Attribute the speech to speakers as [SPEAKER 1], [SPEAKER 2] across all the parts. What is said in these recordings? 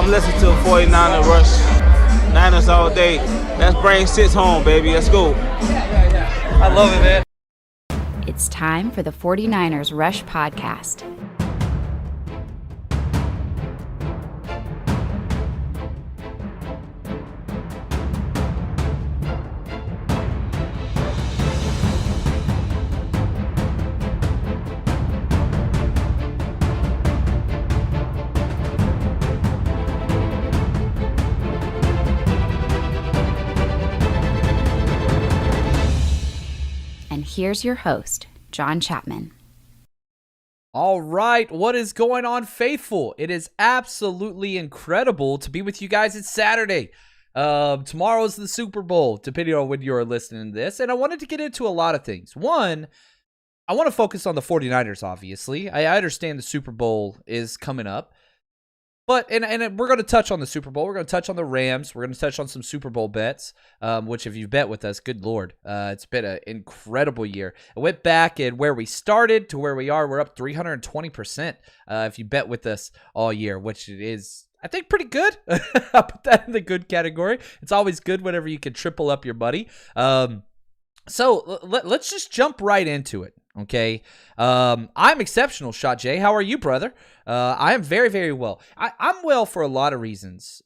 [SPEAKER 1] I'm listening to 49er Rush. Niners all day. Let's bring 6 home, baby. Let's go.
[SPEAKER 2] I love it, man.
[SPEAKER 3] It's time for the 49ers Rush podcast. And here's your host, John Chapman.
[SPEAKER 2] All right, what is going on, faithful? It is absolutely incredible to be with you guys. It's Saturday. Tomorrow's the Super Bowl, depending on when you're listening to this. And I wanted to get into a lot of things. One, I want to focus on the 49ers, obviously. I understand the Super Bowl is coming up. But, and we're going to touch on the Super Bowl. We're going to touch on the Rams. We're going to touch on some Super Bowl bets, which if you've bet with us, good Lord, it's been an incredible year. I went back and where we started to where we are, we're up 320% if you bet with us all year, which is, I think, pretty good. I'll put that in the good category. It's always good whenever you can triple up your money. So let's just jump right into it. Okay. I'm exceptional, Shot J. How are you, brother? I am very, very well. I'm well for a lot of reasons.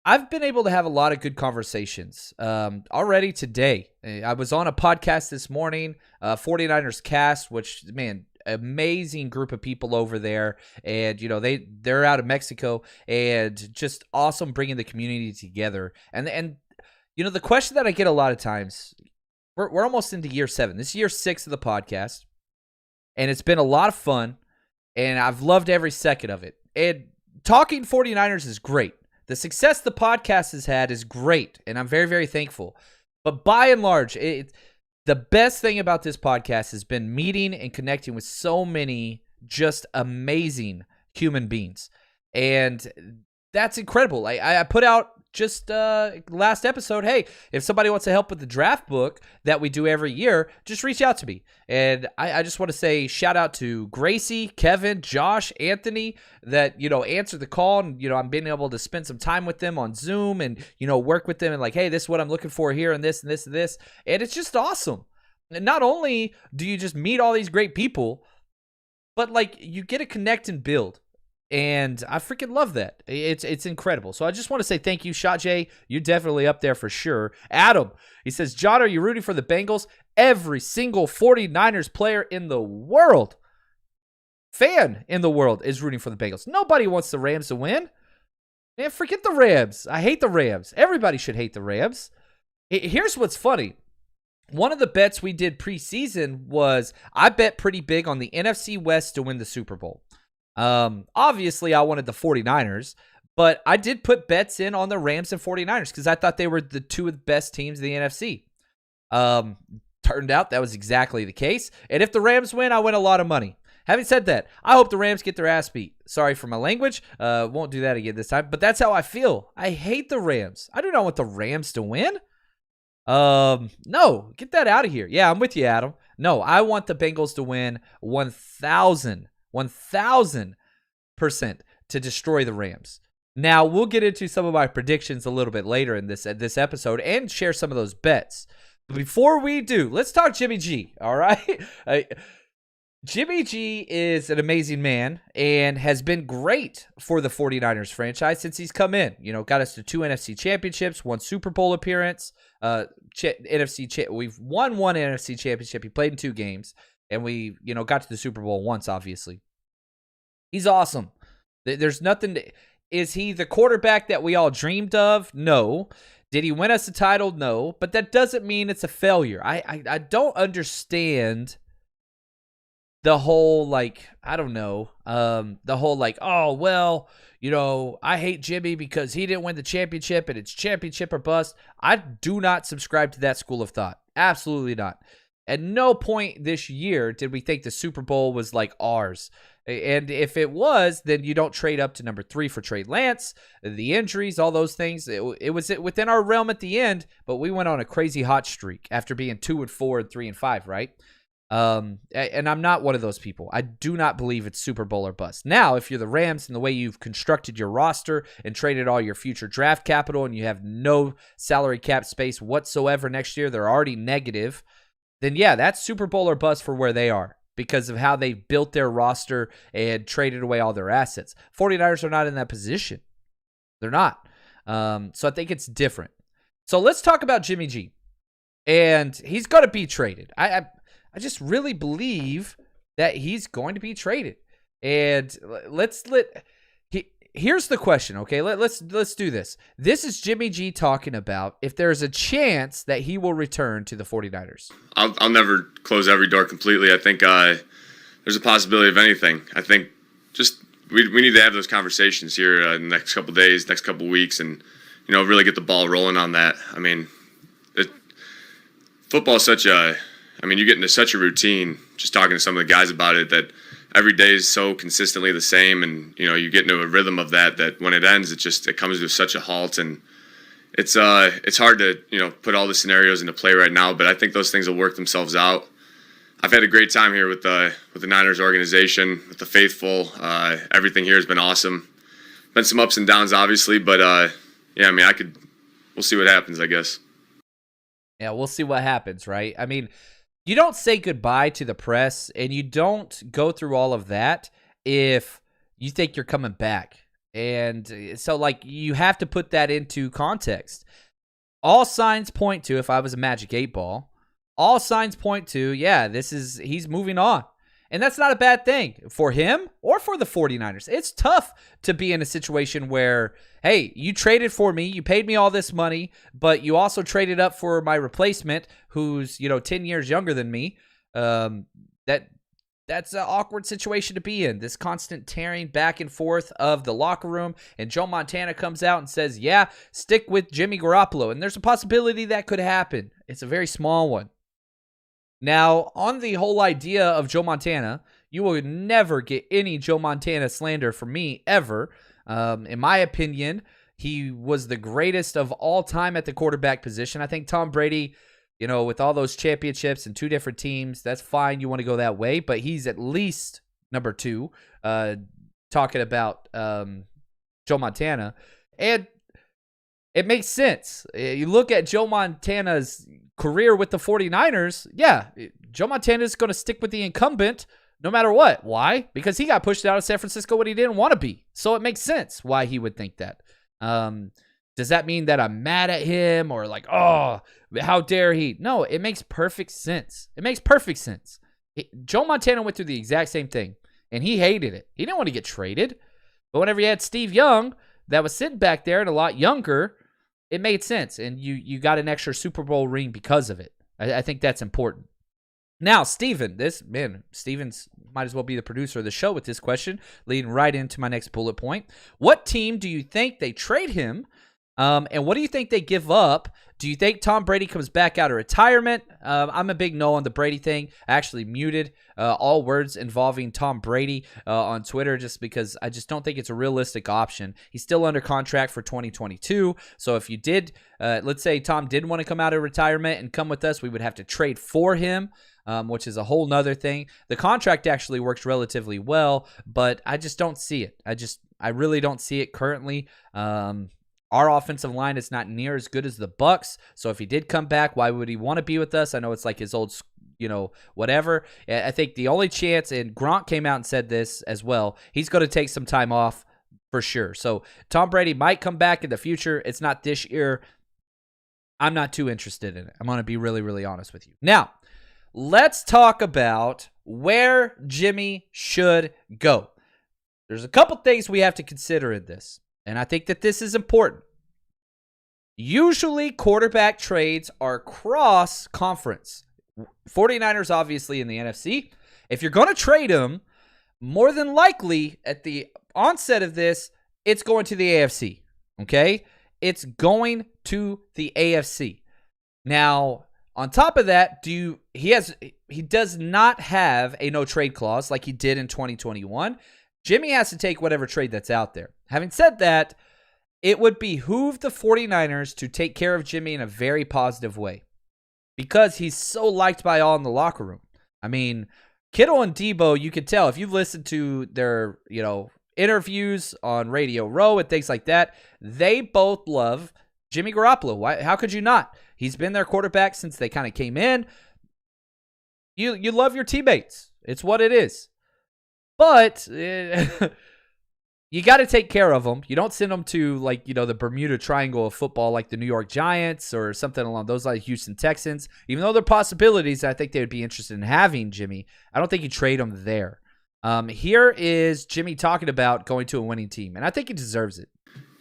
[SPEAKER 2] I've been able to have a lot of good conversations already today. I was on a podcast this morning, 49ers Cast, which, man, amazing group of people over there. And, you know, they're out of Mexico and just awesome bringing the community together. And you know, the question that I get a lot of times, we're almost into year 7. This is year 6 of the podcast, and it's been a lot of fun, and I've loved every second of it. And talking 49ers is great. The success the podcast has had is great, and I'm very, very thankful. But by and large, the best thing about this podcast has been meeting and connecting with so many just amazing human beings. And that's incredible. I put out just last episode, hey, if somebody wants to help with the draft book that we do every year, just reach out to me. And I just want to say shout out to Gracie, Kevin, Josh, Anthony that, you know, answered the call, and, you know, I'm being able to spend some time with them on Zoom and, you know, work with them and like, hey, this is what I'm looking for here and this and this and this. And it's just awesome. And not only do you just meet all these great people, but like you get to connect and build. And I freaking love that. It's incredible. So I just want to say thank you, Shot J. You're definitely up there for sure. Adam, he says, John, are you rooting for the Bengals? Every single 49ers player in the world, fan in the world, is rooting for the Bengals. Nobody wants the Rams to win. Man, forget the Rams. I hate the Rams. Everybody should hate the Rams. Here's what's funny. One of the bets we did preseason was I bet pretty big on the NFC West to win the Super Bowl. Obviously I wanted the 49ers, but I did put bets in on the Rams and 49ers because I thought they were the two of the best teams in the NFC. Turned out that was exactly the case. And if the Rams win, I win a lot of money. Having said that, I hope the Rams get their ass beat. Sorry for my language. Won't do that again this time, but that's how I feel. I hate the Rams. I do not want the Rams to win. No, get that out of here. Yeah, I'm with you, Adam. No, I want the Bengals to win 1,000% to destroy the Rams. Now, we'll get into some of my predictions a little bit later in this episode and share some of those bets. But before we do, let's talk Jimmy G, all right? Jimmy G is an amazing man and has been great for the 49ers franchise since he's come in. You know, got us to 2 NFC championships, 1 Super Bowl appearance. We've won 1 NFC championship. He played in 2 games. And we, you know, got to the Super Bowl once, obviously. He's awesome. There's nothing is he the quarterback that we all dreamed of? No. Did he win us a title? No. But that doesn't mean it's a failure. I don't understand the whole, like, I don't know, the whole, like, oh, well, you know, I hate Jimmy because he didn't win the championship and it's championship or bust. I do not subscribe to that school of thought. Absolutely not. At no point this year did we think the Super Bowl was like ours. And if it was, then you don't trade up to number 3 for Trey Lance, the injuries, all those things. It was within our realm at the end, but we went on a crazy hot streak after being 2-4 and 3-5, right? And I'm not one of those people. I do not believe it's Super Bowl or bust. Now, if you're the Rams and the way you've constructed your roster and traded all your future draft capital and you have no salary cap space whatsoever next year, they're already negative, then yeah, that's Super Bowl or bust for where they are because of how they built their roster and traded away all their assets. 49ers are not in that position. They're not. So I think it's different. So let's talk about Jimmy G. And he's going to be traded. I just really believe that he's going to be traded. And here's the question, okay? Let's do this. This is Jimmy G talking about if there's a chance that he will return to the 49ers.
[SPEAKER 4] I'll never close every door completely. I think there's a possibility of anything. I think just we need to have those conversations here in the next couple of days, next couple of weeks, and really get the ball rolling on that. I mean, football is you get into such a routine, just talking to some of the guys about it, that every day is so consistently the same, and you get into a rhythm of that when it ends, it comes to such a halt, and it's hard to put all the scenarios into play right now, but I think those things will work themselves out. I've had a great time here with the Niners organization, with the faithful. Everything here has been awesome. Been some ups and downs, obviously, but we'll see what happens, I guess.
[SPEAKER 2] Yeah, we'll see what happens, right? I mean, you don't say goodbye to the press and you don't go through all of that if you think you're coming back. And so, you have to put that into context. All signs point to, if I was a Magic 8 Ball, all signs point to, he's moving on. And that's not a bad thing for him or for the 49ers. It's tough to be in a situation where, hey, you traded for me, you paid me all this money, but you also traded up for my replacement who's, 10 years younger than me. That's an awkward situation to be in, this constant tearing back and forth of the locker room. And Joe Montana comes out and says, yeah, stick with Jimmy Garoppolo. And there's a possibility that could happen. It's a very small one. Now, on the whole idea of Joe Montana, you will never get any Joe Montana slander from me ever. In my opinion, he was the greatest of all time at the quarterback position. I think Tom Brady, with all those championships and 2 different teams, that's fine. You want to go that way, but he's at least number 2, talking about Joe Montana. And it makes sense. You look at Joe Montana's career with the 49ers, Joe Montana is going to stick with the incumbent no matter what. Why? Because he got pushed out of San Francisco when he didn't want to be. So it makes sense why he would think that. Does that mean that I'm mad at him or oh, how dare he? No, it makes perfect sense. It makes perfect sense. Joe Montana went through the exact same thing, and he hated it. He didn't want to get traded. But whenever you had Steve Young that was sitting back there and a lot younger, it made sense, and you got an extra Super Bowl ring because of it. I think that's important. Now, Steven's might as well be the producer of the show with this question, leading right into my next bullet point. What team do you think they trade him, and what do you think they give up? Do you think Tom Brady comes back out of retirement? I'm a big no on the Brady thing. I actually muted all words involving Tom Brady on Twitter just because I just don't think it's a realistic option. He's still under contract for 2022. So if you did, let's say Tom did want to come out of retirement and come with us, we would have to trade for him, which is a whole nother thing. The contract actually works relatively well, but I just don't see it. I really don't see it currently. Our offensive line is not near as good as the Bucs. So if he did come back, why would he want to be with us? I know it's like his old, whatever. I think the only chance, and Gronk came out and said this as well, he's going to take some time off for sure. So Tom Brady might come back in the future. It's not this year. I'm not too interested in it. I'm going to be really, really honest with you. Now, let's talk about where Jimmy should go. There's a couple things we have to consider in this. And I think that this is important. Usually, quarterback trades are cross-conference. 49ers, obviously, in the NFC. If you're going to trade them, more than likely, at the onset of this, it's going to the AFC. Okay? It's going to the AFC. Now, on top of that, he does not have a no-trade clause like he did in 2021. Jimmy has to take whatever trade that's out there. Having said that, it would behoove the 49ers to take care of Jimmy in a very positive way because he's so liked by all in the locker room. I mean, Kittle and Debo, you could tell if you've listened to their, interviews on Radio Row and things like that, they both love Jimmy Garoppolo. Why? How could you not? He's been their quarterback since they kind of came in. You love your teammates. It's what it is. But you got to take care of them. You don't send them to, the Bermuda Triangle of football like the New York Giants or something along those lines, Houston Texans. Even though there are possibilities, I think they would be interested in having Jimmy. I don't think you trade him there. Here is Jimmy talking about going to a winning team, and I think he deserves it.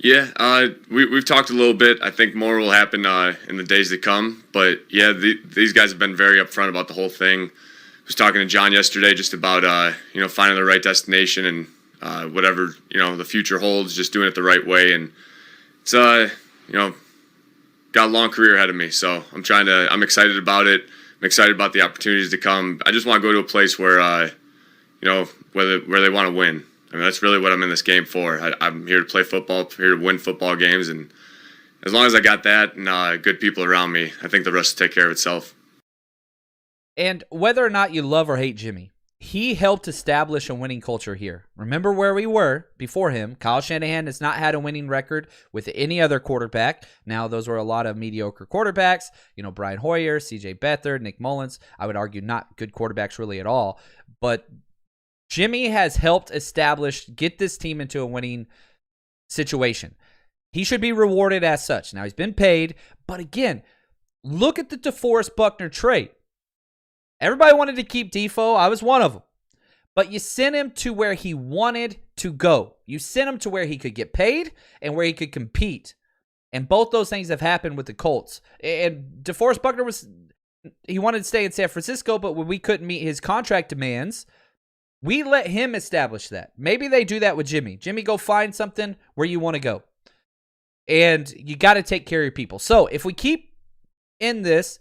[SPEAKER 4] Yeah, we've talked a little bit. I think more will happen in the days to come. But, yeah, these guys have been very upfront about the whole thing. I was talking to John yesterday just about, finding the right destination and whatever, the future holds, just doing it the right way. And it's, got a long career ahead of me. So I'm excited about it. I'm excited about the opportunities to come. I just want to go to a place where, where they want to win. I mean, that's really what I'm in this game for. I'm here to play football, here to win football games, and as long as I got that and good people around me, I think the rest will take care of itself.
[SPEAKER 2] And whether or not you love or hate Jimmy, he helped establish a winning culture here. Remember where we were before him. Kyle Shanahan has not had a winning record with any other quarterback. Now, those were a lot of mediocre quarterbacks. Brian Hoyer, C.J. Beathard, Nick Mullins. I would argue not good quarterbacks really at all. But Jimmy has helped get this team into a winning situation. He should be rewarded as such. Now, he's been paid, but again, look at the DeForest Buckner trade. Everybody wanted to keep Defoe. I was one of them. But you sent him to where he wanted to go. You sent him to where he could get paid and where he could compete. And both those things have happened with the Colts. And DeForest Buckner he wanted to stay in San Francisco, but when we couldn't meet his contract demands, we let him establish that. Maybe they do that with Jimmy. Jimmy, go find something where you want to go. And you got to take care of your people. So if we keep in this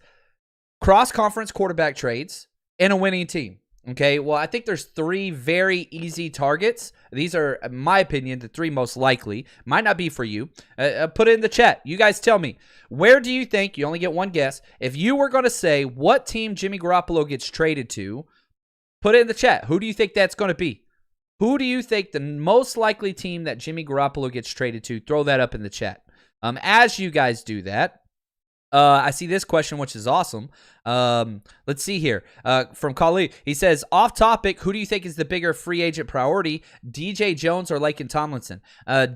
[SPEAKER 2] cross-conference quarterback trades and a winning team, okay, well, I think there's 3 very easy targets. These are, in my opinion, the 3 most likely. Might not be for you. Put it in the chat. You guys tell me. Where do you think, you only get one guess, if you were going to say what team Jimmy Garoppolo gets traded to, put it in the chat. Who do you think that's going to be? Who do you think the most likely team that Jimmy Garoppolo gets traded to? Throw that up in the chat. As you guys do that, I see this question, which is awesome. Let's see here. From Kali, he says, off topic, who do you think is the bigger free agent priority, DJ Jones or Laken Tomlinson?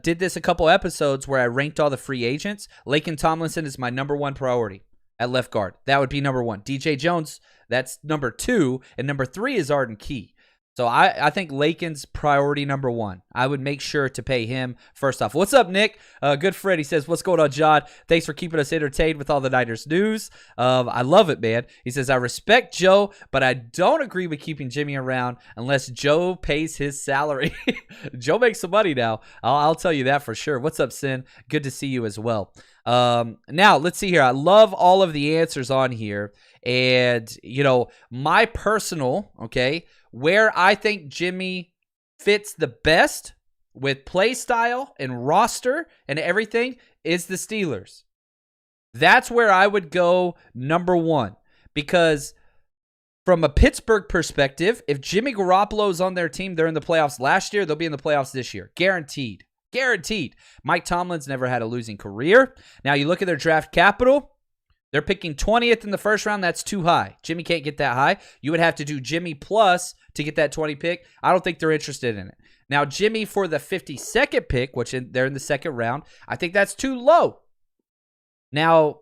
[SPEAKER 2] Did this a couple episodes where I ranked all the free agents. Laken Tomlinson is my number 1 priority at left guard. That would be number 1. DJ Jones, that's number 2, and number 3 is Arden Key. So I think Laken's priority number 1. I would make sure to pay him first off. What's up, Nick? Good Fred. He says, what's going on, John? Thanks for keeping us entertained with all the Niners news. I love it, man. He says, I respect Joe, but I don't agree with keeping Jimmy around unless Joe pays his salary. Joe makes some money now. I'll tell you that for sure. What's up, Sin? Good to see you as well. Now, let's see here. I love all of the answers on here. And, my personal, where I think Jimmy fits the best with play style and roster and everything is the Steelers. That's where I would go number 1. Because from a Pittsburgh perspective, if Jimmy Garoppolo's on their team, they're in the playoffs last year, they'll be in the playoffs this year. Guaranteed. Mike Tomlin's never had a losing career. Now you look at their draft capital. They're picking 20th in the first round. That's too high. Jimmy can't get that high. You would have to do Jimmy plus to get that 20 pick. I don't think they're interested in it. Now, Jimmy for the 52nd pick, they're in the second round, I think that's too low. Now,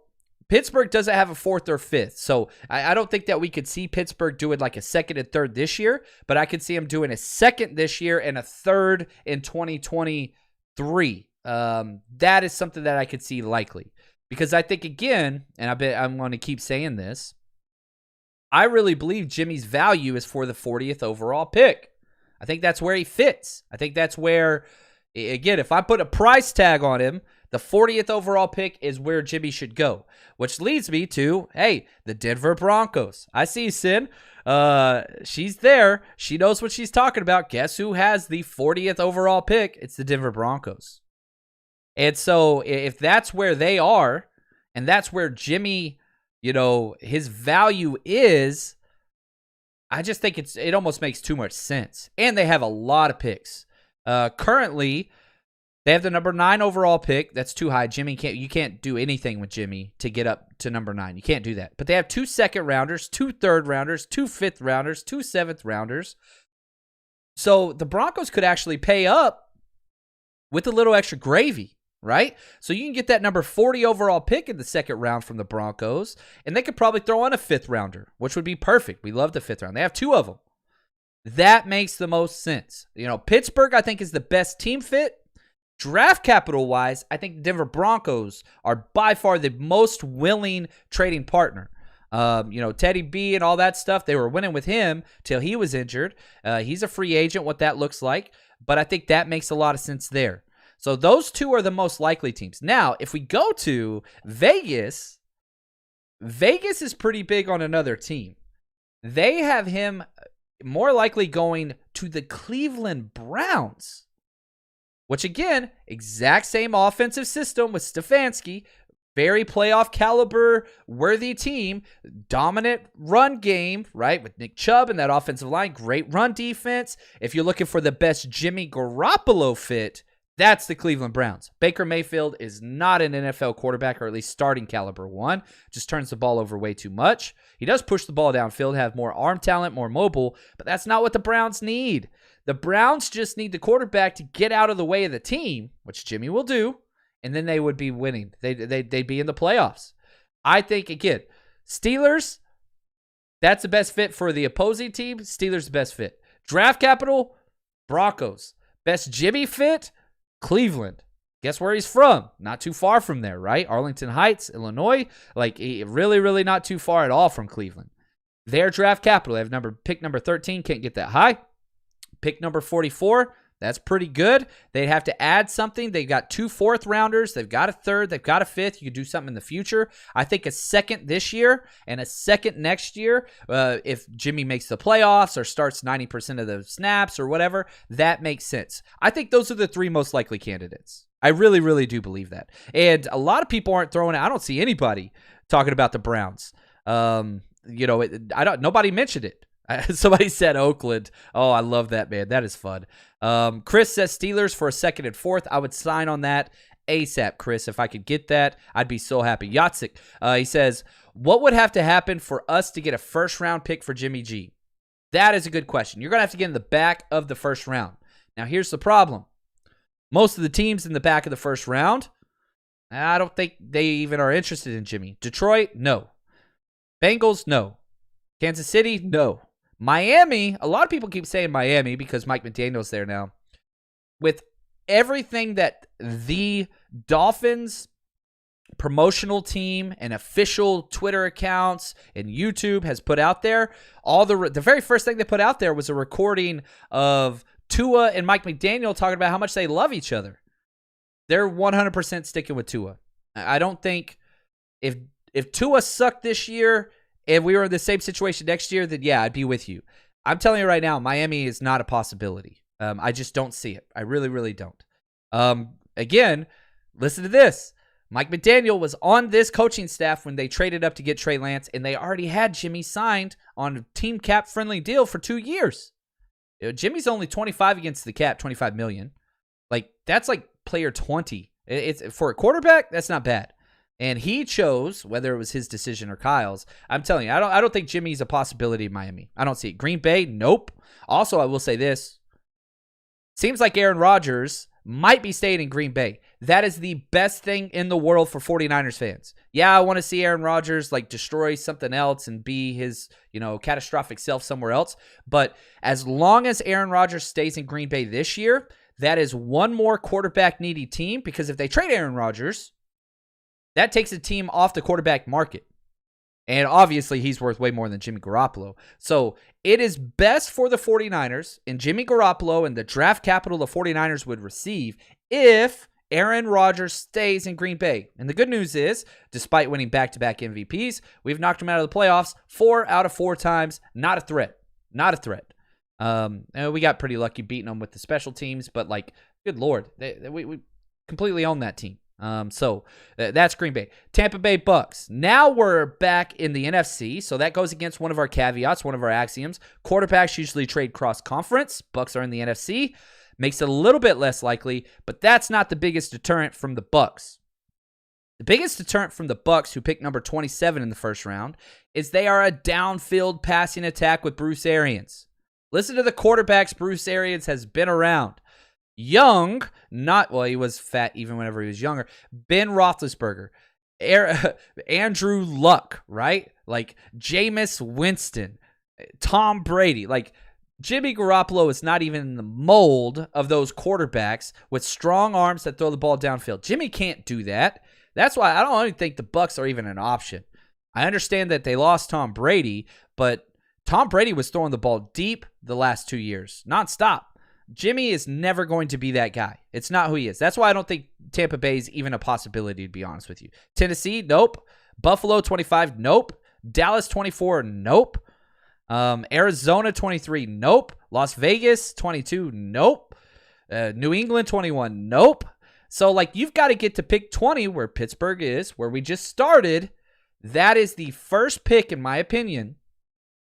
[SPEAKER 2] Pittsburgh doesn't have a 4th or 5th. So I don't think that we could see Pittsburgh doing like a 2nd and 3rd this year, but I could see them doing a 2nd this year and a 3rd in 2023. That is something that I could see likely. Because I think, again, and I bet I'm going to keep saying this, I really believe Jimmy's value is for the 40th overall pick. I think that's where he fits. I think that's where, again, if I put a price tag on him, the 40th overall pick is where Jimmy should go. Which leads me to, the Denver Broncos. I see you, Sin. She's there. She knows what she's talking about. Guess who has the 40th overall pick? It's the Denver Broncos. And so if that's where they are, and that's where Jimmy, his value is, I just think it almost makes too much sense. And they have a lot of picks. Currently, they have the number 9 overall pick. That's too high. You can't do anything with Jimmy to get up to number 9. You can't do that. But they have 2 second rounders, 2 third rounders, 2 fifth rounders, 2 seventh rounders. So the Broncos could actually pay up with a little extra gravy, right? So you can get that number 40 overall pick in the second round from the Broncos, and they could probably throw on a 5th rounder, which would be perfect. We love the 5th round. They have 2 of them. That makes the most sense. Pittsburgh, I think, is the best team fit. Draft capital-wise, I think the Denver Broncos are by far the most willing trading partner. Teddy B and all that stuff, they were winning with him till he was injured. He's a free agent, what that looks like. But I think that makes a lot of sense there. So those 2 are the most likely teams. Now, if we go to Vegas, Vegas is pretty big on another team. They have him more likely going to the Cleveland Browns, which again, exact same offensive system with Stefanski, very playoff caliber worthy team, dominant run game, right? With Nick Chubb and that offensive line, great run defense. If you're looking for the best Jimmy Garoppolo fit, that's the Cleveland Browns. Baker Mayfield is not an NFL quarterback, or at least starting caliber one. Just turns the ball over way too much. He does push the ball downfield, have more arm talent, more mobile, but that's not what the Browns need. The Browns just need the quarterback to get out of the way of the team, which Jimmy will do, and then they would be winning. They'd be in the playoffs. I think, again, Steelers, that's the best fit for the opposing team. Steelers the best fit. Draft capital, Broncos. Best Jimmy fit, Cleveland. Guess where he's from? Not too far from there, right? Arlington Heights, Illinois. Really, really not too far at all from Cleveland. Their draft capital, they have pick number 13, can't get that high. Pick number 44, that's pretty good. They'd have to add something. They've got 2 fourth rounders. They've got a 3rd. They've got a 5th. You could do something in the future. I think a 2nd this year and a 2nd next year, if Jimmy makes the playoffs or starts 90% of the snaps or whatever, that makes sense. I think those are the 3 most likely candidates. I really, really do believe that. And a lot of people aren't throwing it. I don't see anybody talking about the Browns. Nobody mentioned it. Somebody said Oakland. Oh, I love that, man. That is fun. Chris says Steelers for a 2nd and 4th. I would sign on that ASAP, Chris. If I could get that, I'd be so happy. Yatsik, he says, what would have to happen for us to get a 1st-round pick for Jimmy G? That is a good question. You're going to have to get in the back of the 1st round. Now, here's the problem. Most of the teams in the back of the 1st round, I don't think they even are interested in Jimmy. Detroit, no. Bengals, no. Kansas City, no. Miami, a lot of people keep saying Miami because Mike McDaniel's there now. With everything that the Dolphins promotional team and official Twitter accounts and YouTube has put out there, the very first thing they put out there was a recording of Tua and Mike McDaniel talking about how much they love each other. They're 100% sticking with Tua. I don't think if Tua sucked this year, if we were in the same situation next year, then yeah, I'd be with you. I'm telling you right now, Miami is not a possibility. I just don't see it. I really, really don't. Again, listen to this. Mike McDaniel was on this coaching staff when they traded up to get Trey Lance, and they already had Jimmy signed on a team cap friendly deal for 2 years. Jimmy's only 25 against the cap, 25 million. That's like player 20. It's for a quarterback, that's not bad. And he chose, whether it was his decision or Kyle's, I'm telling you, I don't think Jimmy's a possibility in Miami. I don't see it. Green Bay, nope. Also, I will say this. Seems like Aaron Rodgers might be staying in Green Bay. That is the best thing in the world for 49ers fans. Yeah, I want to see Aaron Rodgers destroy something else and be his, catastrophic self somewhere else. But as long as Aaron Rodgers stays in Green Bay this year, that is one more quarterback needy team, because if they trade Aaron Rodgers, that takes a team off the quarterback market. And obviously, he's worth way more than Jimmy Garoppolo. So it is best for the 49ers and Jimmy Garoppolo and the draft capital the 49ers would receive if Aaron Rodgers stays in Green Bay. And the good news is, despite winning back-to-back MVPs, we've knocked him out of the playoffs 4 out of 4 times. Not a threat. Not a threat. And we got pretty lucky beating them with the special teams, but good Lord, we completely own that team. So that's Green Bay. Tampa Bay Bucks. Now we're back in the NFC, so that goes against one of our caveats, one of our axioms. Quarterbacks usually trade cross-conference. Bucks are in the NFC. Makes it a little bit less likely, but that's not the biggest deterrent from the Bucks. The biggest deterrent from the Bucks, who picked number 27 in the first round, is they are a downfield passing attack with Bruce Arians. Listen to the quarterbacks Bruce Arians has been around. Young, he was fat even whenever he was younger. Ben Roethlisberger, Andrew Luck, right? Like Jameis Winston, Tom Brady. Like Jimmy Garoppolo is not even in the mold of those quarterbacks with strong arms that throw the ball downfield. Jimmy can't do that. That's why I don't even think the Bucs are even an option. I understand that they lost Tom Brady, but Tom Brady was throwing the ball deep the last 2 years, nonstop. Jimmy is never going to be that guy. It's not who he is. That's why I don't think Tampa Bay is even a possibility, to be honest with you. Tennessee, nope. Buffalo, 25, nope. Dallas, 24, nope. Arizona, 23, nope. Las Vegas, 22, nope. New England, 21, nope. So, you've got to get to pick 20, where Pittsburgh is, where we just started. That is the first pick, in my opinion,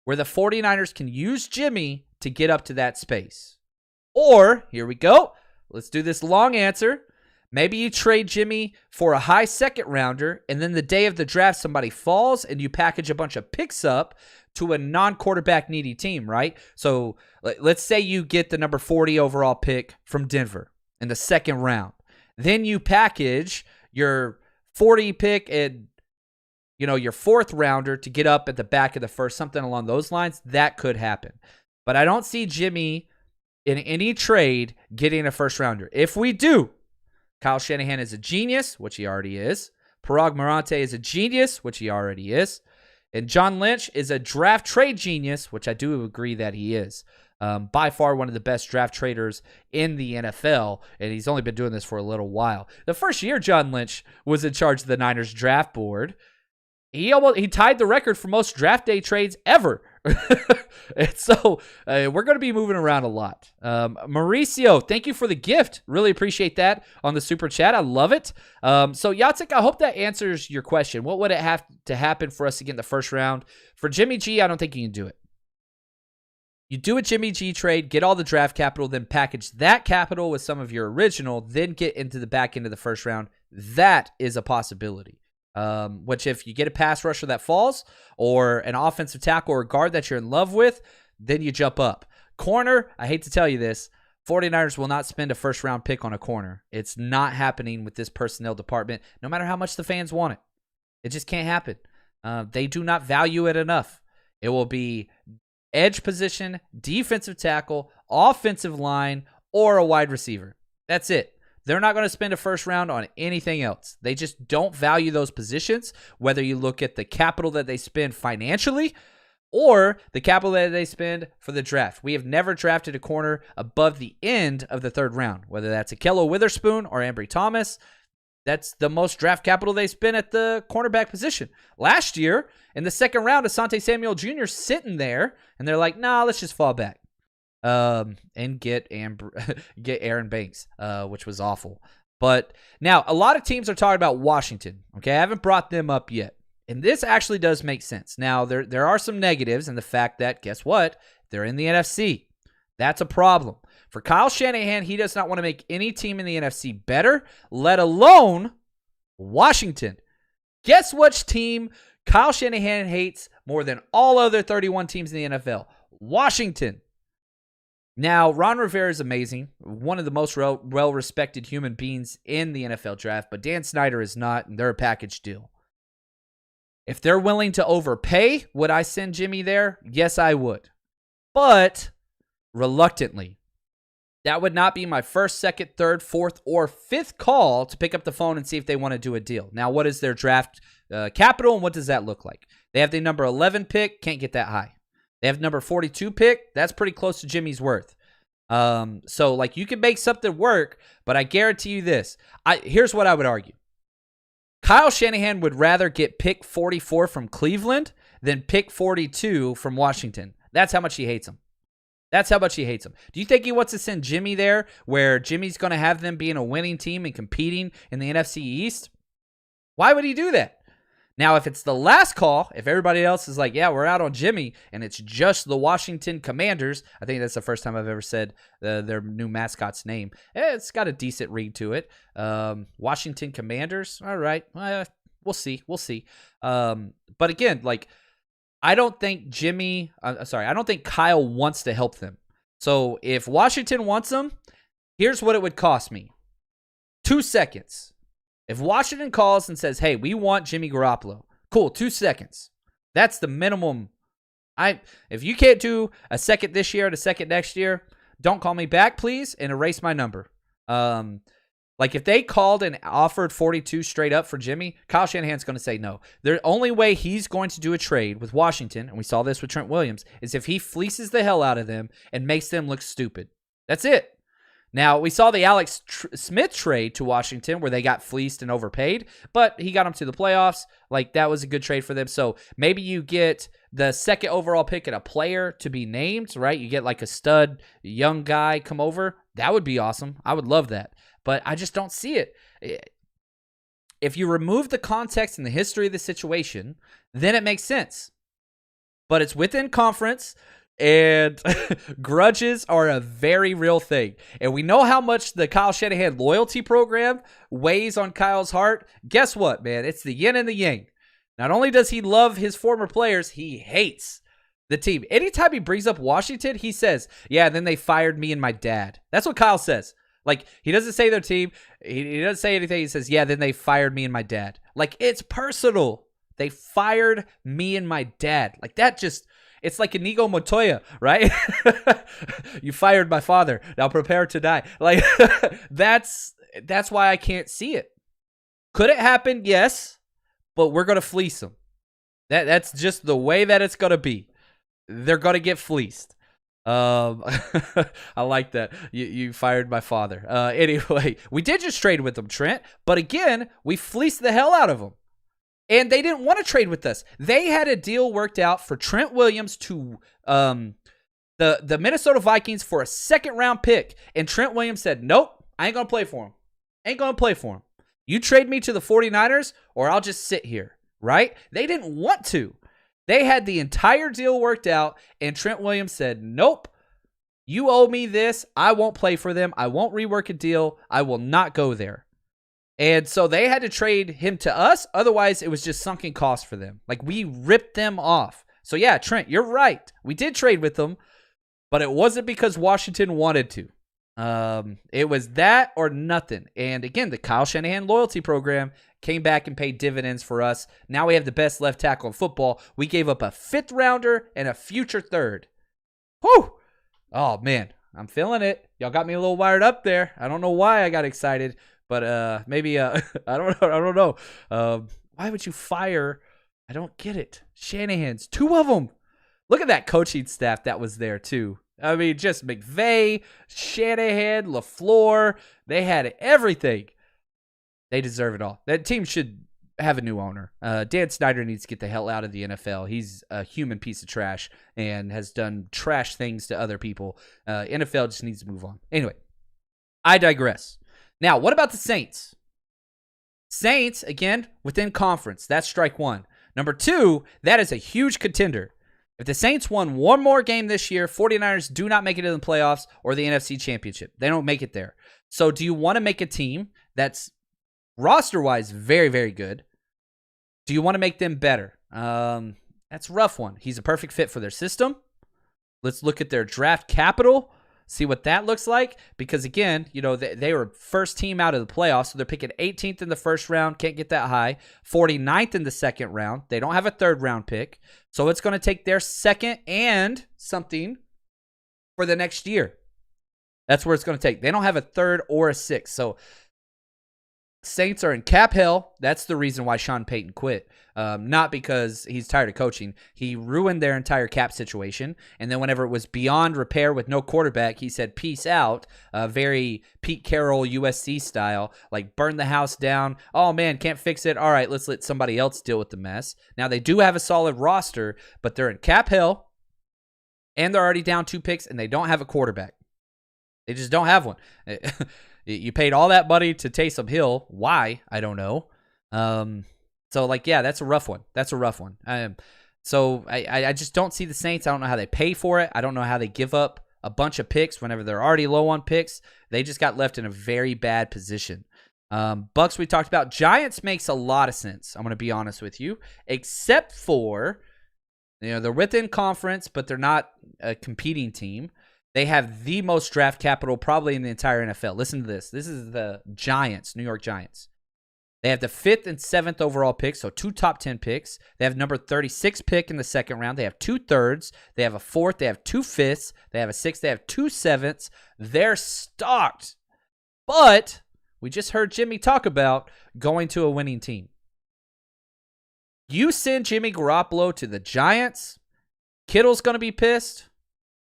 [SPEAKER 2] where the 49ers can use Jimmy to get up to that space. Or, here we go. Let's do this long answer. Maybe you trade Jimmy for a high second rounder, and then the day of the draft, somebody falls, and you package a bunch of picks up to a non-quarterback needy team, right? So let's say you get the number 40 overall pick from Denver in the second round. Then you package your 40 pick and your fourth rounder to get up at the back of the first, something along those lines. That could happen. But I don't see Jimmy in any trade getting a first rounder. If we do, Kyle Shanahan is a genius, which he already is. Parag Marante is a genius, which he already is. And John Lynch is a draft trade genius, which I do agree that he is. By far one of the best draft traders in the NFL, and he's only been doing this for a little while. The first year John Lynch was in charge of the Niners draft board, he tied the record for most draft day trades ever. And so we're going to be moving around a lot. Mauricio, thank you for the gift. Really appreciate that on the super chat. I love it. So Yatsik, I hope that answers your question. What would it have to happen for us to get in the first round? For Jimmy G, I don't think you can do it. You do a Jimmy G trade, get all the draft capital, then package that capital with some of your original, then get into the back end of the first round. That is a possibility. Which if you get a pass rusher that falls or an offensive tackle or guard that you're in love with, then you jump up. Corner, I hate to tell you this, 49ers will not spend a first-round pick on a corner. It's not happening with this personnel department, no matter how much the fans want it. It just can't happen. They do not value it enough. It will be edge position, defensive tackle, offensive line, or a wide receiver. That's it. They're not going to spend a first round on anything else. They just don't value those positions, whether you look at the capital that they spend financially or the capital that they spend for the draft. We have never drafted a corner above the end of the third round, whether that's Akello Witherspoon or Ambry Thomas. That's the most draft capital they spent at the cornerback position. Last year, in the second round, Asante Samuel Jr. sitting there, and they're like, nah, let's just fall back. And get Aaron Banks, which was awful. But now a lot of teams are talking about Washington. Okay, I haven't brought them up yet, and this actually does make sense. Now there are some negatives in the fact that guess what? They're in the NFC. That's a problem for Kyle Shanahan. He does not want to make any team in the NFC better, let alone Washington. Guess which team Kyle Shanahan hates more than all other 31 teams in the NFL? Washington. Now, Ron Rivera is amazing, one of the most well-respected human beings in the NFL draft, but Dan Snyder is not, and they're a package deal. If they're willing to overpay, would I send Jimmy there? Yes, I would. But reluctantly. That would not be my first, second, third, fourth, or fifth call to pick up the phone and see if they want to do a deal. Now, what is their draft capital, and what does that look like? They have the number 11 pick, can't get that high. They have number 42 pick. That's pretty close to Jimmy's worth. So you can make something work, but I guarantee you this. Here's what I would argue. Kyle Shanahan would rather get pick 44 from Cleveland than pick 42 from Washington. That's how much he hates him. That's how much he hates him. Do you think he wants to send Jimmy there where Jimmy's going to have them being a winning team and competing in the NFC East? Why would he do that? Now, if it's the last call, if everybody else is like, yeah, we're out on Jimmy, and it's just the Washington Commanders, I think that's the first time I've ever said their new mascot's name. It's got a decent ring to it. Washington Commanders, all right. We'll see. But again, like, I don't think I don't think Kyle wants to help them. So if Washington wants them, here's what it would cost me. 2 seconds. If Washington calls and says, hey, we want Jimmy Garoppolo, cool, 2 seconds. That's the minimum. If you can't do a second this year and a second next year, don't call me back, please, and erase my number. Like if they called and offered 42 straight up for Jimmy, Kyle Shanahan's going to say no. The only way he's going to do a trade with Washington, and we saw this with Trent Williams, is if he fleeces the hell out of them and makes them look stupid. That's it. Now, we saw the Alex Smith trade to Washington where they got fleeced and overpaid, but he got them to the playoffs. Like, that was a good trade for them. So maybe you get the second overall pick and a player to be named, right? You get like a stud young guy come over. That would be awesome. I would love that. But I just don't see it. If you remove the context and the history of the situation, then it makes sense. But it's within conference, and grudges are a very real thing. And we know how much the Kyle Shanahan loyalty program weighs on Kyle's heart. Guess what, man? It's the yin and the yang. Not only does he love his former players, he hates the team. Anytime he brings up Washington, he says, yeah, then they fired me and my dad. That's what Kyle says. Like, he doesn't say their team. He doesn't say anything. He says, yeah, then they fired me and my dad. Like, it's personal. They fired me and my dad. Like, that just, it's like Inigo Montoya, right? You fired my father. Now prepare to die. Like, that's why I can't see it. Could it happen? Yes. But we're going to fleece them. That's just the way that it's going to be. They're going to get fleeced. I like that. You fired my father. Anyway, we did just trade with them, Trent. But again, we fleeced the hell out of them. And they didn't want to trade with us. They had a deal worked out for Trent Williams to the Minnesota Vikings for a second-round pick. And Trent Williams said, nope, I ain't going to play for him. You trade me to the 49ers or I'll just sit here, right? They didn't want to. They had the entire deal worked out, and Trent Williams said, nope, you owe me this. I won't play for them. I won't rework a deal. I will not go there. And so they had to trade him to us. Otherwise, it was just sunken cost for them. Like, we ripped them off. So, yeah, Trent, you're right. We did trade with them, but it wasn't because Washington wanted to. It was that or nothing. And again, the Kyle Shanahan loyalty program came back and paid dividends for us. Now we have the best left tackle in football. We gave up a 5th rounder and a future 3rd. Whew! Oh, man. I'm feeling it. Y'all got me a little wired up there. I don't know why I got excited, but maybe I don't know. Why would you fire? I don't get it. Shanahan's 2 of them. Look at that coaching staff that was there too. I mean, just McVay, Shanahan, LaFleur. They had everything. They deserve it all. That team should have a new owner. Dan Snyder needs to get the hell out of the NFL. He's a human piece of trash and has done trash things to other people. NFL just needs to move on. Anyway, I digress. Now, what about the Saints? Saints, again, within conference. That's strike 1. Number 2, that is a huge contender. If the Saints won one more game this year, 49ers do not make it to the playoffs or the NFC Championship. They don't make it there. So do you want to make a team that's roster-wise very, very good? Do you want to make them better? That's a rough one. He's a perfect fit for their system. Let's look at their draft capital, see what that looks like. Because, again, you know, they were first team out of the playoffs, so they're picking 18th in the first round. Can't get that high. 49th in the second round. They don't have a third-round pick. So it's going to take their second and something for the next year. That's where it's going to take. They don't have a third or a sixth. So Saints are in cap hell. That's the reason why Sean Payton quit. Not because he's tired of coaching. He ruined their entire cap situation. And then whenever it was beyond repair with no quarterback, he said, peace out. Very Pete Carroll USC style. Like, burn the house down. Oh, man, can't fix it. All right, let's let somebody else deal with the mess. Now, they do have a solid roster, but they're in cap hell. and they're already down 2 picks, and they don't have a quarterback. They just don't have one. You paid all that money to Taysom Hill. Why? I don't know. So, like, yeah, that's a rough one. That's a rough one. So I just don't see the Saints. I don't know how they pay for it. I don't know how they give up a bunch of picks whenever they're already low on picks. They just got left in a very bad position. Bucks we talked about. Giants makes a lot of sense. I'm going to be honest with you, except for, they're within conference, but they're not a competing team. They have the most draft capital probably in the entire NFL. Listen to this. This is the Giants, New York Giants. They have the 5th and 7th overall picks, so 2 top 10 picks. They have number 36 pick in the second round. They have 2 thirds. They have a 4th. They have 2 5ths. They have a 6th. They have 2 7ths. They're stocked. But we just heard Jimmy talk about going to a winning team. You send Jimmy Garoppolo to the Giants, Kittle's going to be pissed.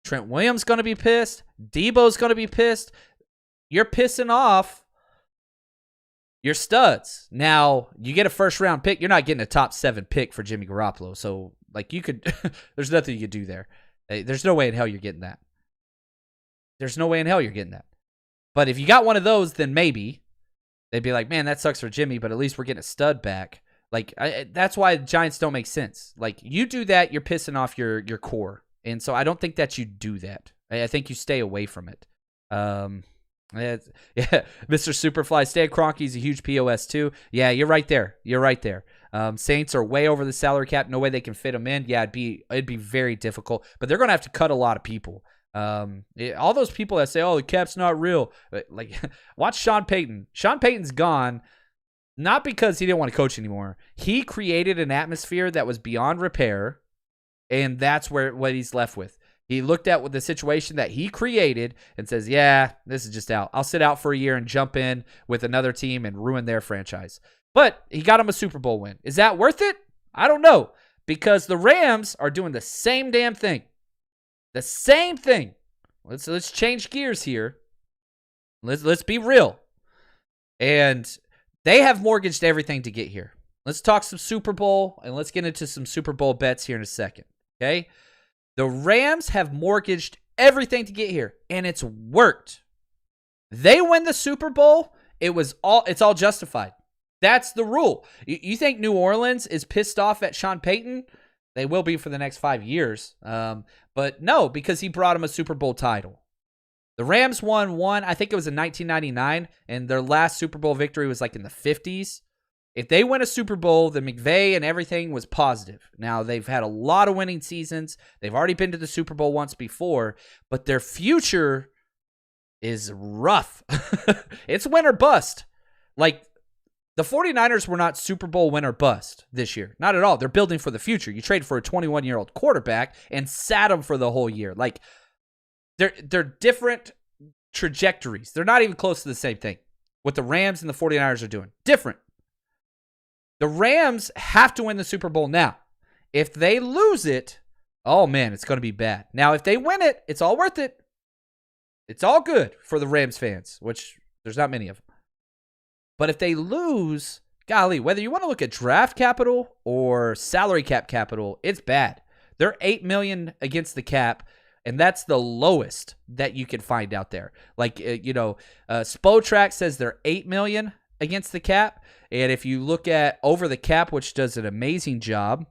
[SPEAKER 2] Trent Williams going to be pissed. Debo's going to be pissed. You're pissing off your studs. Now, you get a first-round pick. You're not getting a top 7 pick for Jimmy Garoppolo. So, like, you could there's nothing you could do there. There's no way in hell you're getting that. There's no way in hell you're getting that. But if you got one of those, then maybe they'd be like, man, that sucks for Jimmy, but at least we're getting a stud back. Like, that's why Giants don't make sense. Like, you do that, you're pissing off your core. And so I don't think that you do that. I think you stay away from it. Yeah, Mr. Superfly, Stan Kroenke's a huge POS too. Yeah, you're right there. You're right there. Saints are way over the salary cap. No way they can fit them in. Yeah, it'd be very difficult. But they're going to have to cut a lot of people. All those people that say, oh, the cap's not real. Like, watch Sean Payton. Sean Payton's gone, not because he didn't want to coach anymore. He created an atmosphere that was beyond repair. And that's what he's left with. He looked at the situation that he created and says, yeah, this is just out. I'll sit out for a year and jump in with another team and ruin their franchise. But he got him a Super Bowl win. Is that worth it? I don't know. Because the Rams are doing the same damn thing. The same thing. Let's change gears here. Let's be real. And they have mortgaged everything to get here. Let's talk some Super Bowl, and let's get into some Super Bowl bets here in a second. Okay? The Rams have mortgaged everything to get here, and it's worked. They win the Super Bowl, it's all justified. That's the rule. You think New Orleans is pissed off at Sean Payton? They will be for the next 5 years. But no, because he brought him a Super Bowl title. The Rams won one, I think it was in 1999, and their last Super Bowl victory was like in the 50s. If they win a Super Bowl, the McVay and everything was positive. Now, they've had a lot of winning seasons. They've already been to the Super Bowl once before, but their future is rough. It's win or bust. Like, the 49ers were not Super Bowl win or bust this year. Not at all. They're building for the future. You trade for a 21-year-old quarterback and sat him for the whole year. Like, they're different trajectories. They're not even close to the same thing. What the Rams and the 49ers are doing. Different. The Rams have to win the Super Bowl now. If they lose it, oh man, it's going to be bad. Now, if they win it, it's all worth it. It's all good for the Rams fans, which there's not many of them. But if they lose, golly, whether you want to look at draft capital or salary cap capital, it's bad. They're $8 million against the cap, and that's the lowest that you can find out there. Like, Spotrac says they're $8 million against the cap. And if you look at Over the Cap, which does an amazing job,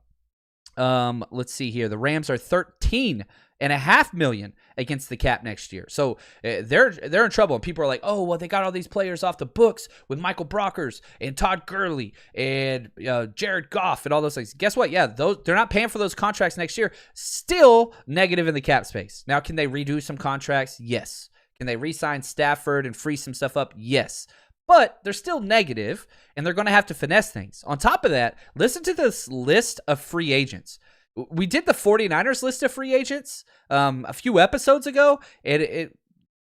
[SPEAKER 2] let's see here. The Rams are $13.5 million against the cap next year. So they're in trouble. And people are like, oh, well, they got all these players off the books with Michael Brockers and Todd Gurley and Jared Goff and all those things. Guess what? Yeah, they're not paying for those contracts next year. Still negative in the cap space. Now, can they redo some contracts? Yes. Can they re-sign Stafford and free some stuff up? Yes. But they're still negative, and they're going to have to finesse things. On top of that, listen to this list of free agents. We did the 49ers list of free agents a few episodes ago, and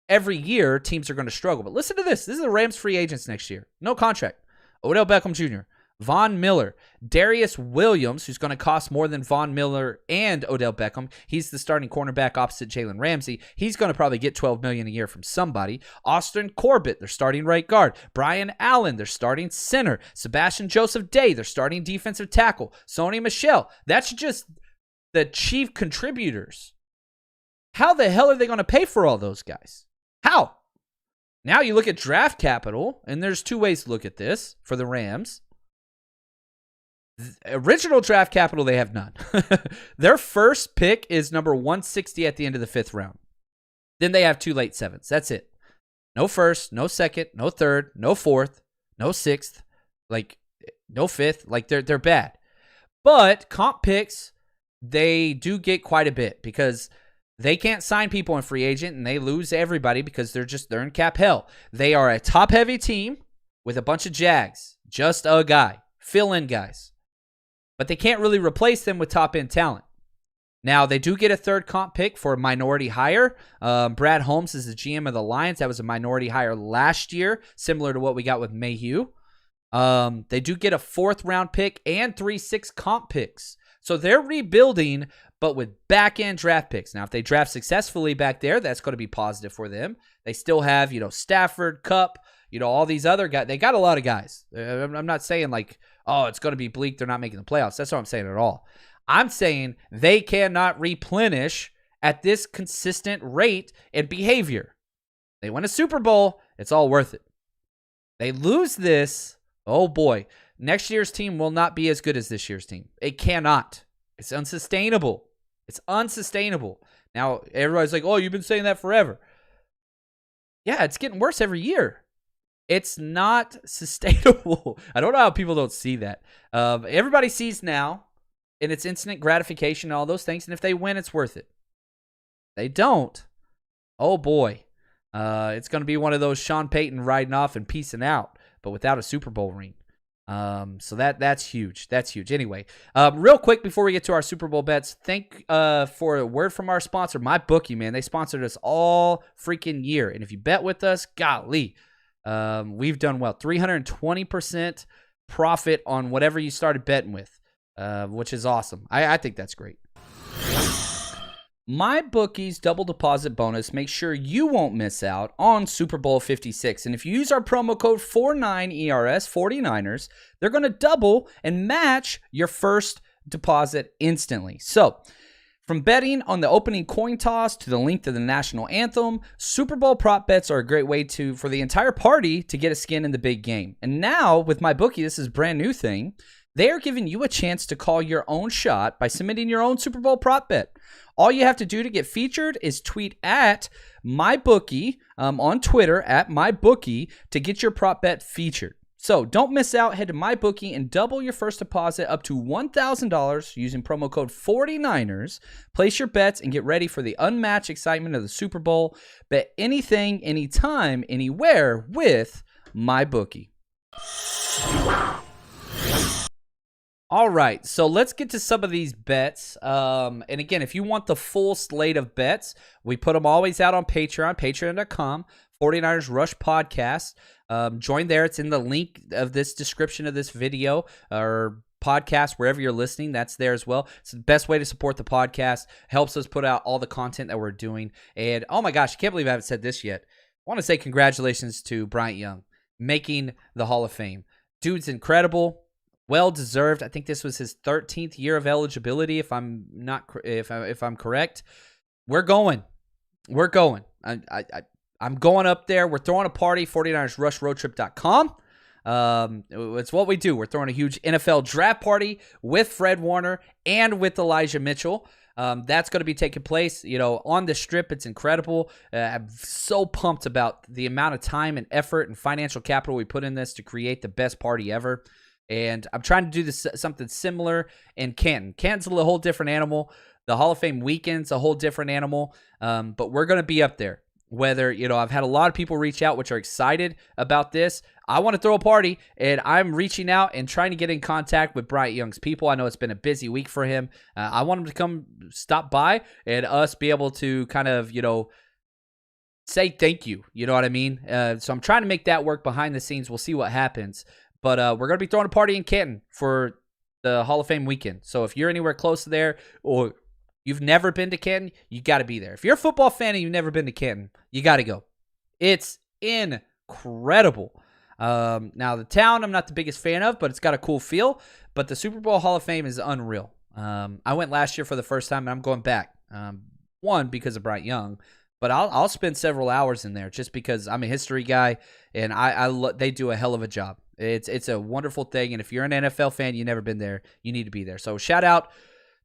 [SPEAKER 2] every year teams are going to struggle. But listen to this. This is the Rams free agents next year. No contract. Odell Beckham Jr., Von Miller, Darius Williams, who's going to cost more than Von Miller and Odell Beckham. He's the starting cornerback opposite Jalen Ramsey. He's going to probably get $12 million a year from somebody. Austin Corbett, their starting right guard. Brian Allen, their starting center. Sebastian Joseph Day, their starting defensive tackle. Sony Michel. That's just the chief contributors. How the hell are they going to pay for all those guys? How? Now you look at draft capital, and there's two ways to look at this for the Rams. Original draft capital, they have none. Their first pick is number 160 at the end of the 5th round. Then they have 2 late 7s. That's it. No first, no second, no third, no fourth, no 6th, like no 5th. Like they're bad. But comp picks, they do get quite a bit because they can't sign people in free agent, and they lose everybody because they're in cap hell. They are a top-heavy team with a bunch of Jags. Just a guy. Fill-in guys. But they can't really replace them with top-end talent. Now, they do get a 3rd comp pick for a minority hire. Brad Holmes is the GM of the Lions. That was a minority hire last year, similar to what we got with Mayhew. They do get a 4th-round pick and 3 6 comp picks. So they're rebuilding, but with back-end draft picks. Now, if they draft successfully back there, that's going to be positive for them. They still have, Stafford, Kupp, all these other guys. They got a lot of guys. I'm not saying like, oh, it's going to be bleak. They're not making the playoffs. That's what I'm saying at all. I'm saying they cannot replenish at this consistent rate and behavior. They win a Super Bowl, it's all worth it. They lose this, oh boy. Next year's team will not be as good as this year's team. It cannot. It's unsustainable. It's unsustainable. Now, everybody's like, oh, you've been saying that forever. Yeah, it's getting worse every year. It's not sustainable. I don't know how people don't see that. Everybody sees now, and it's instant gratification and all those things, and if they win, it's worth it. They don't. Oh, boy. It's going to be one of those Sean Payton riding off and peacing out, but without a Super Bowl ring. So that's huge. That's huge. Anyway, real quick before we get to our Super Bowl bets, thank for a word from our sponsor, MyBookie, man. They sponsored us all freaking year. And if you bet with us, golly, we've done well. 320% profit on whatever you started betting with, which is awesome. I think that's great. MyBookie's double deposit bonus makes sure you won't miss out on Super Bowl 56. And if you use our promo code 49ERS, 49ers, they're going to double and match your first deposit instantly. So, from betting on the opening coin toss to the length of the national anthem, Super Bowl prop bets are a great way for the entire party to get a skin in the big game. And now, with MyBookie, this is a brand new thing. They are giving you a chance to call your own shot by submitting your own Super Bowl prop bet. All you have to do to get featured is tweet at MyBookie on Twitter, at MyBookie, to get your prop bet featured. So don't miss out. Head to MyBookie and double your first deposit up to $1,000 using promo code 49ers. Place your bets and get ready for the unmatched excitement of the Super Bowl. Bet anything, anytime, anywhere with MyBookie. All right, so let's get to some of these bets. And again, if you want the full slate of bets, we put them always out on Patreon, patreon.com, 49ers Rush Podcast. Join there. It's in the link of this description of this video or podcast, wherever you're listening. That's there as well. It's the best way to support the podcast. Helps us put out all the content that we're doing. And oh my gosh, I can't believe I haven't said this yet. I want to say congratulations to Bryant Young making the Hall of Fame. Dude's incredible. Well deserved. I think this was his 13th year of eligibility. If I'm correct, we're going. I'm going up there. We're throwing a party. 49ersrushroadtrip.com. It's what we do. We're throwing a huge NFL draft party with Fred Warner and with Elijah Mitchell. That's going to be taking place, on the Strip. It's incredible. I'm so pumped about the amount of time and effort and financial capital we put in this to create the best party ever. And I'm trying to do this something similar in Canton. Canton's a whole different animal. The Hall of Fame weekend's a whole different animal. But we're going to be up there. Whether, I've had a lot of people reach out which are excited about this. I want to throw a party, and I'm reaching out and trying to get in contact with Bryant Young's people. I know it's been a busy week for him. I want him to come stop by and us be able to kind of, say thank you. You know what I mean? So I'm trying to make that work behind the scenes. We'll see what happens. But we're going to be throwing a party in Canton for the Hall of Fame weekend. So if you're anywhere close to there or you've never been to Canton, you got to be there. If you're a football fan and you've never been to Canton, you got to go. It's incredible. Now, the town I'm not the biggest fan of, but it's got a cool feel. But the Super Bowl Hall of Fame is unreal. I went last year for the first time, and I'm going back. One, because of Bryant Young, but I'll spend several hours in there just because I'm a history guy, and they do a hell of a job. It's a wonderful thing, and if you're an NFL fan, you've never been there, you need to be there. So shout out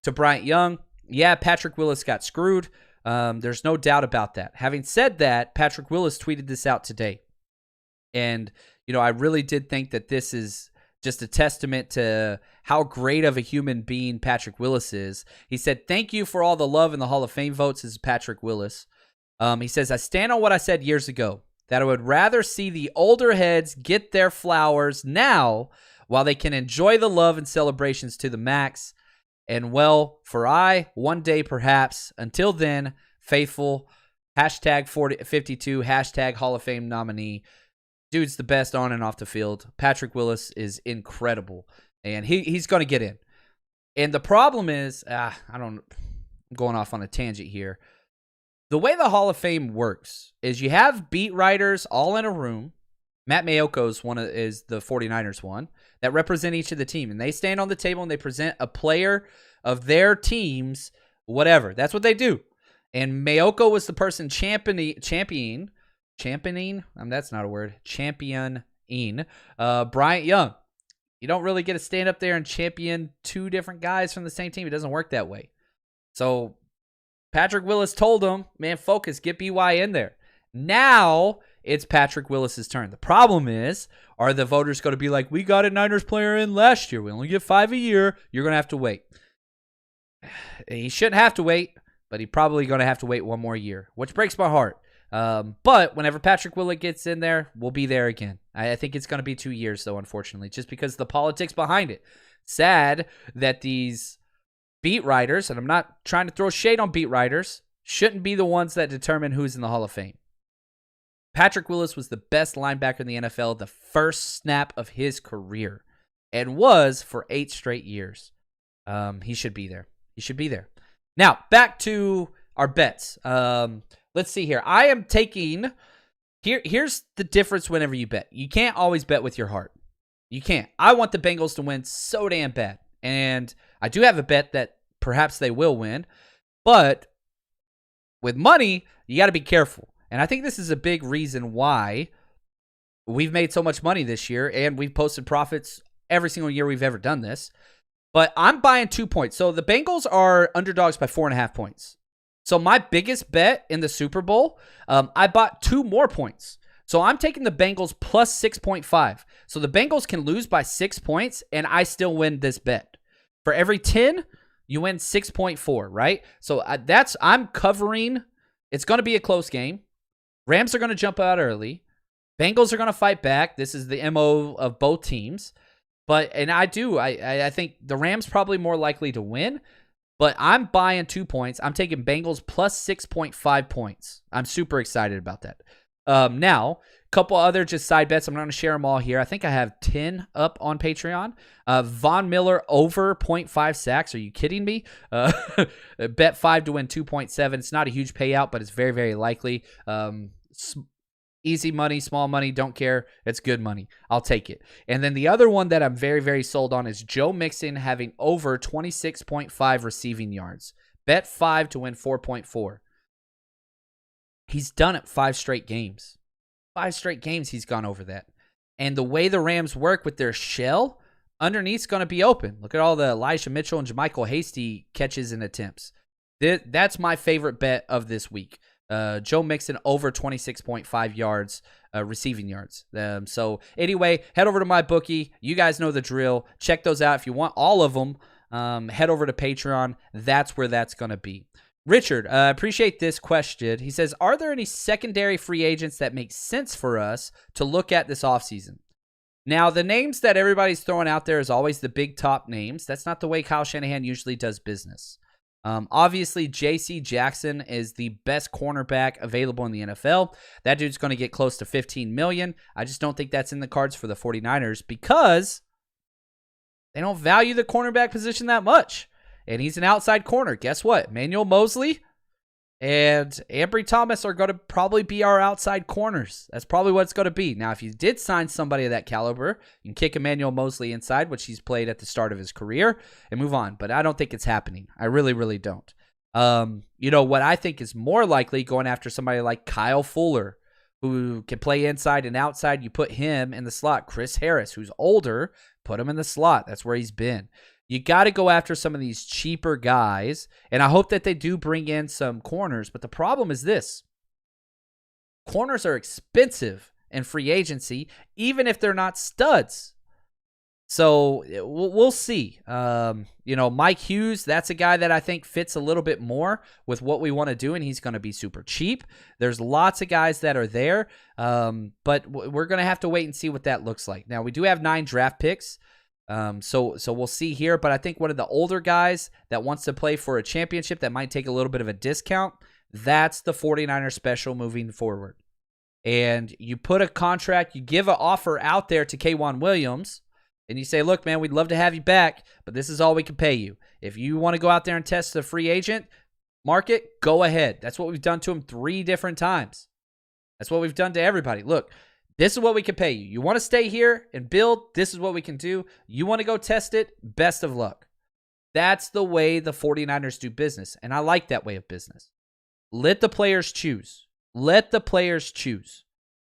[SPEAKER 2] to Bryant Young. Yeah, Patrick Willis got screwed. There's no doubt about that. Having said that, Patrick Willis tweeted this out today, and I really did think that this is just a testament to how great of a human being Patrick Willis is. He said, "Thank you for all the love in the Hall of Fame votes." This is Patrick Willis. He says, "I stand on what I said years ago, that I would rather see the older heads get their flowers now while they can enjoy the love and celebrations to the max. And well, for one day perhaps. Until then, faithful, hashtag 52, hashtag Hall of Fame nominee. Dude's the best on and off the field. Patrick Willis is incredible, and he's going to get in. And the problem is, I'm going off on a tangent here. The way the Hall of Fame works is you have beat writers all in a room. Matt Mayoko is the 49ers one that represent each of the team, and they stand on the table and they present a player of their teams, whatever. That's what they do. And Mayoko was the person championing. That's not a word. Championing Bryant Young. You don't really get to stand up there and champion two different guys from the same team. It doesn't work that way. So Patrick Willis told him, man, focus, get BY in there. Now it's Patrick Willis's turn. The problem is, are the voters going to be like, we got a Niners player in last year. We only get 5 a year. You're going to have to wait. He shouldn't have to wait, but he's probably going to have to wait one more year, which breaks my heart. But whenever Patrick Willis gets in there, we'll be there again. I think it's going to be 2 years, though, unfortunately, just because of the politics behind it. Sad that these beat writers, and I'm not trying to throw shade on beat writers, shouldn't be the ones that determine who's in the Hall of Fame. Patrick Willis was the best linebacker in the NFL the first snap of his career, and was for 8 straight years. He should be there. He should be there. Now, back to our bets. Let's see here. I am taking... Here's the difference whenever you bet. You can't always bet with your heart. You can't. I want the Bengals to win so damn bad. And I do have a bet that perhaps they will win. But with money, you got to be careful. And I think this is a big reason why we've made so much money this year, and we've posted profits every single year we've ever done this. But I'm buying 2 points. So the Bengals are underdogs by 4.5 points. So my biggest bet in the Super Bowl, I bought 2 more points. So I'm taking the Bengals plus 6.5. So the Bengals can lose by 6 points, and I still win this bet. For every 10, you win 6.4, right? So I'm covering. It's going to be a close game. Rams are going to jump out early. Bengals are going to fight back. This is the MO of both teams. I think the Rams probably more likely to win. But I'm buying 2 points. I'm taking Bengals plus 6.5 points. I'm super excited about that. Now, a couple other just side bets. I'm not going to share them all here. I think I have 10 up on Patreon. Von Miller over 0.5 sacks. Are you kidding me? Bet 5 to win 2.7. It's not a huge payout, but it's very, very likely. Easy money, small money, don't care. It's good money. I'll take it. And then the other one that I'm very, very sold on is Joe Mixon having over 26.5 receiving yards. Bet 5 to win 4.4. He's done it 5 straight games. 5 straight games he's gone over that. And the way the Rams work with their shell, underneath's going to be open. Look at all the Elijah Mitchell and Jermichael Hasty catches and attempts. That's my favorite bet of this week. Joe Mixon over 26.5 yards, receiving yards. So anyway, head over to my bookie. You guys know the drill. Check those out. If you want all of them, head over to Patreon. That's where that's going to be. Richard, appreciate this question. He says, are there any secondary free agents that make sense for us to look at this offseason? Now, the names that everybody's throwing out there is always the big top names. That's not the way Kyle Shanahan usually does business. Obviously, J.C. Jackson is the best cornerback available in the NFL. That dude's going to get close to $15 million. I just don't think that's in the cards for the 49ers because they don't value the cornerback position that much. And he's an outside corner. Guess what? Emmanuel Mosley and Ambry Thomas are going to probably be our outside corners. That's probably what it's going to be. Now, if you did sign somebody of that caliber, you can kick Emmanuel Mosley inside, which he's played at the start of his career, and move on. But I don't think it's happening. I really, really don't. What I think is more likely, going after somebody like Kyle Fuller, who can play inside and outside. You put him in the slot. Chris Harris, who's older, put him in the slot. That's where he's been. You got to go after some of these cheaper guys, and I hope that they do bring in some corners. But the problem is this. Corners are expensive in free agency, even if they're not studs. So we'll see. Mike Hughes, that's a guy that I think fits a little bit more with what we want to do, and he's going to be super cheap. There's lots of guys that are there, but we're going to have to wait and see what that looks like. Now, we do have 9 draft picks, so we'll see here, but I think one of the older guys that wants to play for a championship that might take a little bit of a discount, that's the 49ers special moving forward. And you put a contract, you give an offer out there to K'Wan Williams, and you say, look, man, we'd love to have you back, but this is all we can pay you. If you want to go out there and test the free agent market, go ahead. That's what we've done to him 3 different times. That's what we've done to everybody. Look, this is what we can pay you. You want to stay here and build? This is what we can do. You want to go test it? Best of luck. That's the way the 49ers do business, and I like that way of business. Let the players choose. Let the players choose.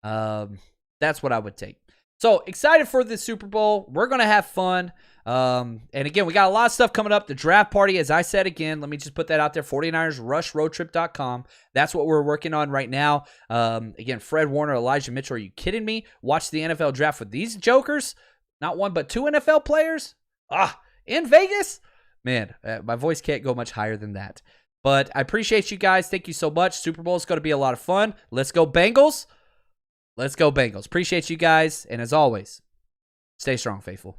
[SPEAKER 2] That's what I would take. So, excited for the Super Bowl. We're going to have fun. And again, we got a lot of stuff coming up. The draft party, as I said again, let me just put that out there, 49ersrushroadtrip.com. That's what we're working on right now. Again, Fred Warner, Elijah Mitchell, are you kidding me? Watch the NFL draft with these jokers? Not 1, but 2 NFL players? In Vegas? Man, my voice can't go much higher than that. But I appreciate you guys. Thank you so much. Super Bowl is going to be a lot of fun. Let's go Bengals. Let's go Bengals. Appreciate you guys. And as always, stay strong, faithful.